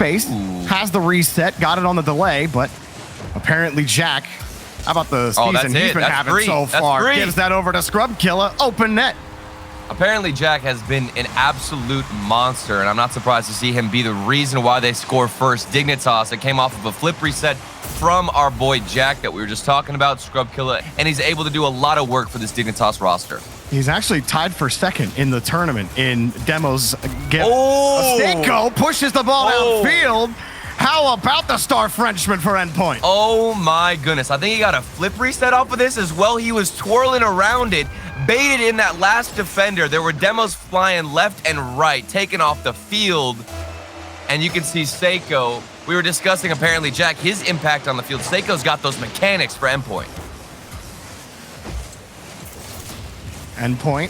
space, has the reset, got it on the delay, but apparently Jack, how about the season he's been having so far? Gives that over to Scrub Killer, open net. Apparently, Jack has been an absolute monster, and I'm not surprised to see him be the reason why they score first. Dignitas, it came off of a flip reset from our boy Jack that we were just talking about, Scrub Killer, and he's able to do a lot of work for this Dignitas roster. He's actually tied for second in the tournament in demos. Seiko pushes the ball outfield. How about the star Frenchman for Endpoint? Oh my goodness. I think he got a flip reset off of this as well. He was twirling around it, baited in that last defender. There were demos flying left and right, taking off the field. And you can see Seiko. We were discussing apparently, Jack, his impact on the field. Seiko's got those mechanics for Endpoint. Endpoint,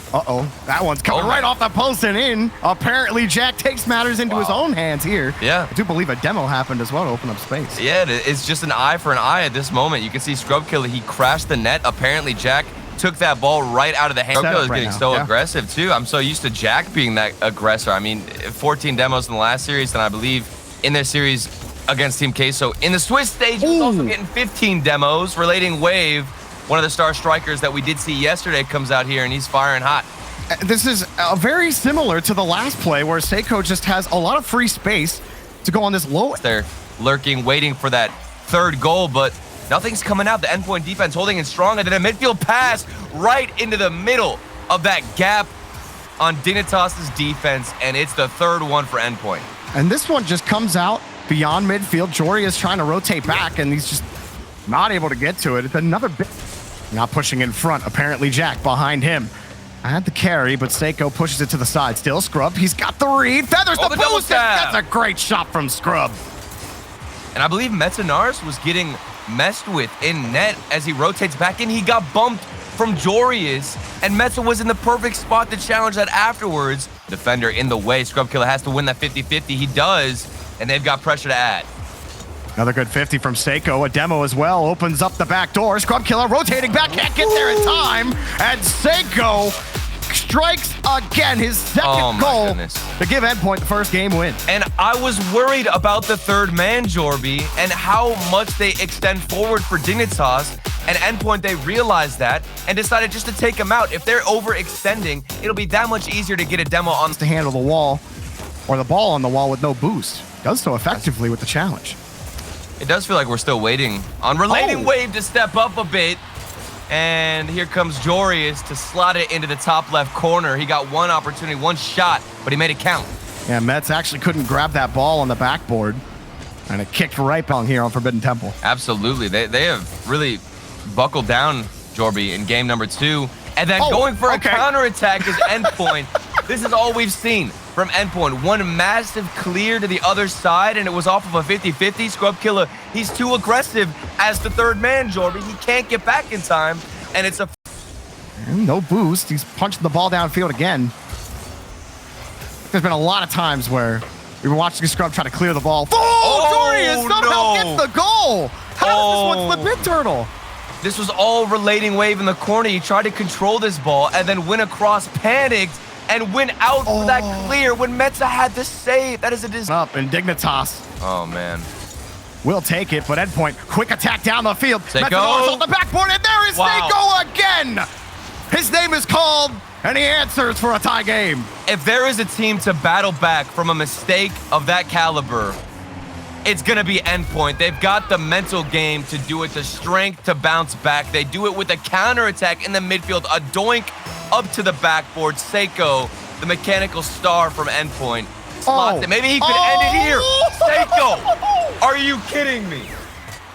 that one's coming right off the post and in. Apparently, Jack takes matters into his own hands here. Yeah. I do believe a demo happened as well to open up space. Yeah, it's just an eye for an eye at this moment. You can see Scrub Killer, he crashed the net. Apparently, Jack took that ball right out of the hand. Scrub Killer is getting so aggressive, too. I'm so used to Jack being that aggressor. I mean, 14 demos in the last series, and I believe in their series against Team Queso. In the Swiss stage, he was also getting 15 demos. Relating Wave, one of the star strikers that we did see yesterday, comes out here and he's firing hot. This is very similar to the last play where Seiko just has a lot of free space to go on this low. They're lurking, waiting for that third goal, but nothing's coming out. The Endpoint defense holding it strong, and then a midfield pass right into the middle of that gap on Dignitas' defense, and it's the third one for Endpoint. And this one just comes out beyond midfield. Jory is trying to rotate back, and he's just not able to get to it. It's another bit. Not pushing in front. Apparently, Jack behind him. I had the carry, but Seiko pushes it to the side. Still Scrub. He's got the read. Feathers the boost. That's a great shot from Scrub. And I believe Metanaris was getting messed with in net as he rotates back in. He got bumped from Jorius, and Metza was in the perfect spot to challenge that afterwards. Defender in the way. Scrub Killer has to win that 50-50. He does, and they've got pressure to add. Another good 50 from Seiko. A demo as well. Opens up the back door. Scrub Killer rotating back. Can't get there in time. And Seiko strikes again. His second goal to give Endpoint the first game win. And I was worried about the third man, Jorby, and how much they extend forward for Dignitas. And Endpoint, they realized that and decided just to take him out. If they're overextending, it'll be that much easier to get a demo on to handle the wall or the ball on the wall with no boost. Does so effectively with the challenge. It does feel like we're still waiting on Relating Wave to step up a bit. And here comes Jorius to slot it into the top left corner. He got one opportunity, one shot, but he made it count. Yeah, Mets actually couldn't grab that ball on the backboard. And it kicked right on here on Forbidden Temple. Absolutely. They have really buckled down, Jorby, in game number 2. And then going for a counterattack is Endpoint. This is all we've seen from Endpoint. One massive clear to the other side, and it was off of a 50-50. Scrub Killer, he's too aggressive as the third man, Jorby. He can't get back in time, and it's a... No boost. He's punching the ball downfield again. There's been a lot of times where we were watching Scrub try to clear the ball. Jorius somehow gets the goal. How does this one slip in, Turtle? This was all Relating Wave in the corner. He tried to control this ball and then went across, panicked, and went out for that clear when Metza had the save. That is a disaster. Up in Dignitas. Oh, man. We'll take it, but Endpoint, quick attack down the field. Seiko on the backboard, and there is Seiko again. His name is called, and he answers for a tie game. If there is a team to battle back from a mistake of that caliber, it's going to be Endpoint. They've got the mental game to do it, the strength to bounce back. They do it with a counterattack in the midfield, a doink up to the backboard. Seiko, the mechanical star from Endpoint, slots it. Maybe he could end it here. Seiko, are you kidding me?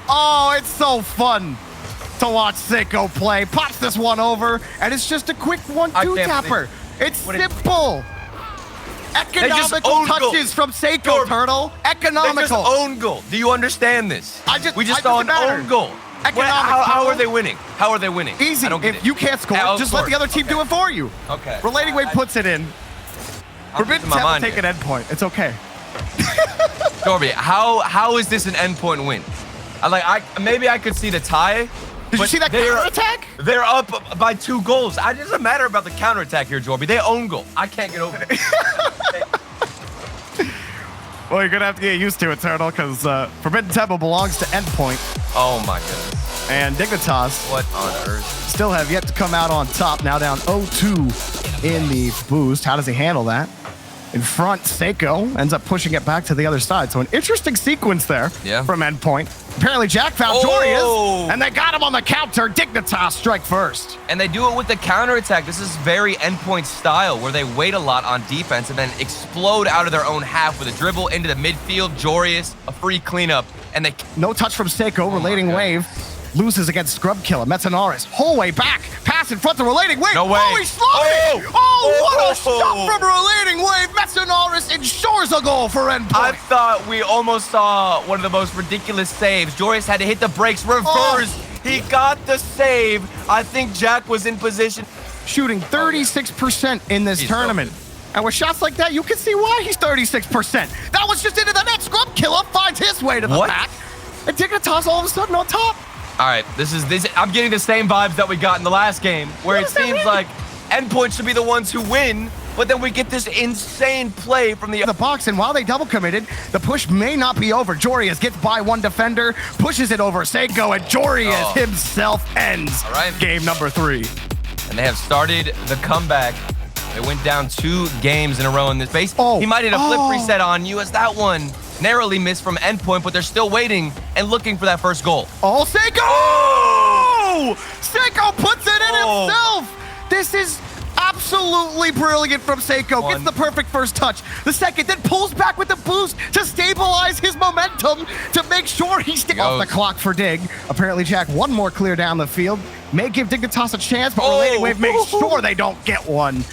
Oh, it's so fun to watch Seiko play. Pops this one over, and it's just a quick 1-2 tapper. It's simple. Economical touches from Seiko, Turtle. Economical. They just own goal. Do you understand this? We just saw an own goal. How are they winning? How are they winning? Easy. If you can't score, just let the other team do it for you. Okay. Relating Wave puts it in. Forbidden Temple take an Endpoint. It's okay. Dorby, how is this an Endpoint win? Maybe I could see the tie. Did you see that counterattack? They're up by 2 goals. It doesn't matter about the counterattack here, Jorby. They own goal. I can't get over it. Well, you're going to have to get used to it, Turtle, because Forbidden Temple belongs to Endpoint. Oh, my goodness. And Dignitas. What on earth? Still have yet to come out on top. Now down 0-2 in the boost. How does he handle that? In front, Seiko ends up pushing it back to the other side. So an interesting sequence there from Endpoint. Apparently Jack found Jorius, and they got him on the counter. Dignitas strike first. And they do it with the counterattack. This is very Endpoint style, where they wait a lot on defense and then explode out of their own half with a dribble into the midfield. Jorius, a free cleanup, and they... No touch from Seiko, relating wave. Loses against Scrub Killer. Metanaris, whole way back. Pass in front to relating wave. No way. Oh, he's slowing it. Oh, what a shot from relating wave. Metanaris ensures a goal for Endpoint. I thought we almost saw one of the most ridiculous saves. Jorius had to hit the brakes, reverse. He got the save. I think Jack was in position. Shooting 36% in this tournament. And with shots like that, you can see why he's 36%. That was just into the net. Scrub Killer finds his way to the back. And Dignitas all of a sudden on top. All right, this. I'm getting the same vibes that we got in the last game, where it seems like Endpoint should be the ones who win, but then we get this insane play from the box, and while they double committed, the push may not be over. Jorius gets by one defender, pushes it over Seiko, and Jorius himself ends game number 3. And they have started the comeback. They went down 2 games in a row in this base. He might hit a flip reset on you as that one narrowly missed from Endpoint, but they're still waiting and looking for that first goal. Seiko! Oh! Seiko puts it in himself! This is absolutely brilliant from Seiko. Gets the perfect first touch. The second, then pulls back with the boost to stabilize his momentum to make sure he stays off the clock for Dig. Apparently, Jack, one more clear down the field. May give Dignitas a chance, but Relating Wave makes sure they don't get one.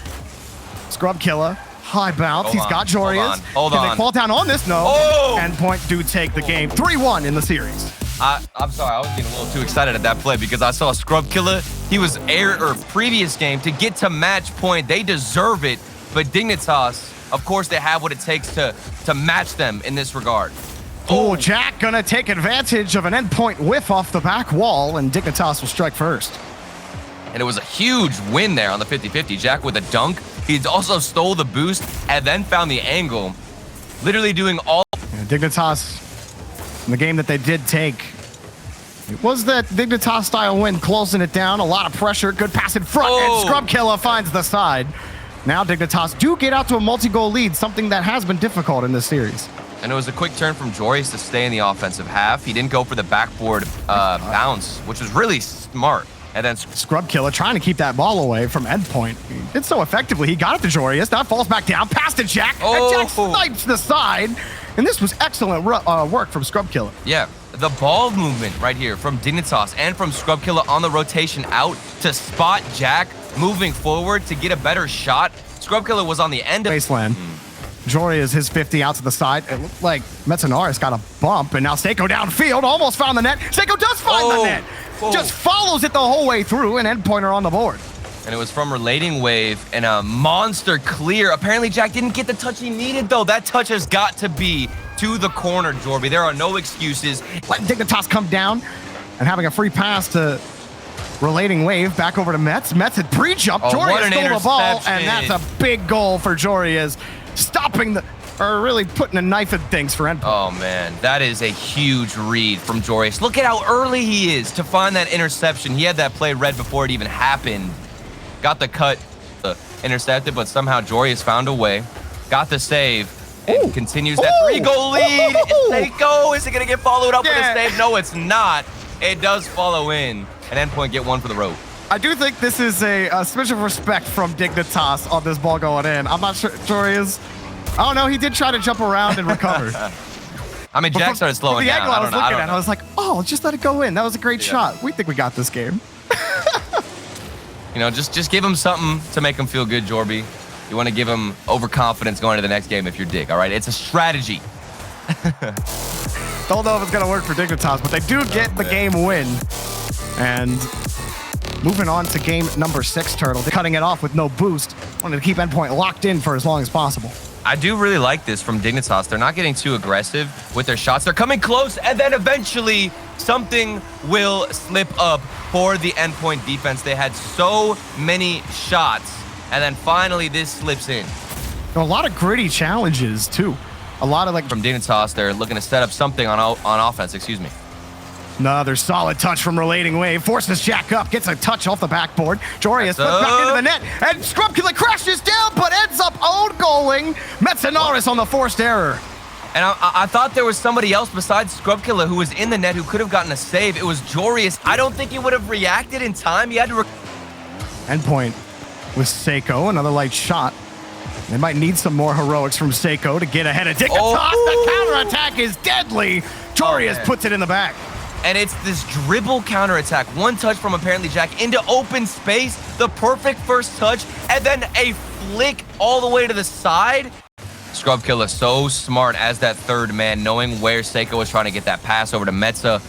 Scrub Killer. High bounce. He's got Jorius. Hold on. Can they fall down on this? No. Endpoint do take the game. 3-1 in the series. I'm sorry. I was getting a little too excited at that play because I saw Scrub Killer. He was previous game to get to match point. They deserve it. But Dignitas, of course, they have what it takes to match them in this regard. Oh, Jack gonna take advantage of an Endpoint whiff off the back wall, and Dignitas will strike first. And it was a huge win there on the 50-50. Jack with a dunk. He also stole the boost and then found the angle. Literally doing all... Dignitas, in the game that they did take, it was that Dignitas-style win, closing it down. A lot of pressure, good pass in front, and Scrub Killer finds the side. Now Dignitas do get out to a multi-goal lead, something that has been difficult in this series. And it was a quick turn from Jorius to stay in the offensive half. He didn't go for the backboard bounce, which was really smart. And then Scrub Killer trying to keep that ball away from Endpoint. He did so effectively. He got it to Jorius. Now falls back down, pass to Jack. And Jack snipes the side. And this was excellent work from Scrub Killer. Yeah, the ball movement right here from Dignitas and from Scrub Killer on the rotation out to spot Jack moving forward to get a better shot. Scrub Killer was on the end of baseline. Jorius his 50 out to the side. It looked like Metanaris got a bump, and now Seiko downfield almost found the net. Seiko does find the net. Just follows it the whole way through, and Endpointer on the board. And it was from Relating Wave and a monster clear. Apparently, Jack didn't get the touch he needed, though. That touch has got to be to the corner, Jorby. There are no excuses. Letting Dignitas come down and having a free pass to Relating Wave back over to Metz. Metz had pre-jumped. Jorius stole the ball, and that's a big goal for Jorius. Stopping really putting a knife in things for Endpoint. Oh, man. That is a huge read from Jorius. Look at how early he is to find that interception. He had that play read before it even happened. Got the cut, intercepted, but somehow Jorius found a way. Got the save, and continues that 3-goal lead. Seiko, is it going to get followed up with a save? No, it's not. It does follow in, and Endpoint get one for the road. I do think this is a switch of respect from Dignitas on this ball going in. I'm not sure he is. Oh, no, he did try to jump around and recover. I mean, Jack started slowing down. The angle I was looking at, I was like, oh, just let it go in. That was a great shot. We think we got this game. You know, just give him something to make him feel good, Jorby. You want to give him overconfidence going to the next game if you're Dig, all right? It's a strategy. Don't know if it's going to work for Dignitas, but they do get the game win. And moving on to game number 6, Turtle. They're cutting it off with no boost. Wanted to keep Endpoint locked in for as long as possible. I do really like this from Dignitas. They're not getting too aggressive with their shots. They're coming close, and then eventually something will slip up for the Endpoint defense. They had so many shots, and then finally this slips in. A lot of gritty challenges, too. A lot of like from Dignitas, they're looking to set up something on offense, excuse me. Another solid touch from Relating Wave. Forces Jack up, gets a touch off the backboard. Jorius puts back into the net, and Scrubkiller crashes down, but ends up own goaling Metzanaris on the forced error. And I thought there was somebody else besides Scrubkiller who was in the net who could have gotten a save. It was Jorius. I don't think he would have reacted in time. He had to... Endpoint with Seiko, another light shot. They might need some more heroics from Seiko to get ahead of Dignitas. The counterattack is deadly. Jorius puts it in the back. And it's this dribble counterattack. One touch from apparently Jack into open space, the perfect first touch, and then a flick all the way to the side. Scrubkiller so smart as that third man, knowing where Seiko was trying to get that pass over to Metza,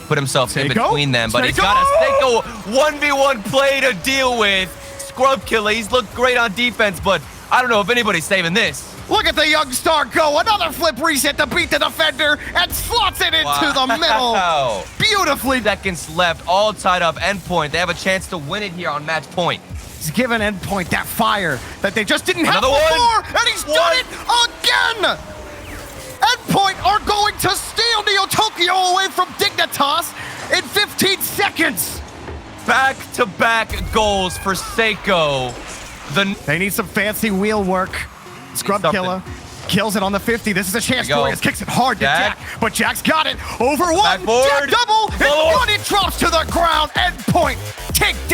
put himself in between them, but he's got a Seiko 1v1 play to deal with. Scrubkiller, he's looked great on defense, but I don't know if anybody's saving this. Look at the young star go. Another flip reset to beat the defender and slots it into the middle. Beautifully. Seconds left, all tied up. Endpoint, they have a chance to win it here on match point. He's given Endpoint that fire that they just didn't have before, and he's done it again. Endpoint are going to steal Neo Tokyo away from Dignitas in 15 seconds. Back-to-back goals for Seiko. They need some fancy wheel work. Scrubkiller kills it on the 50. This is a chance. Jorius kicks it hard to Jack, but Jack's got it. Over one. Backboard. Jack double. And it drops to the ground. Endpoint take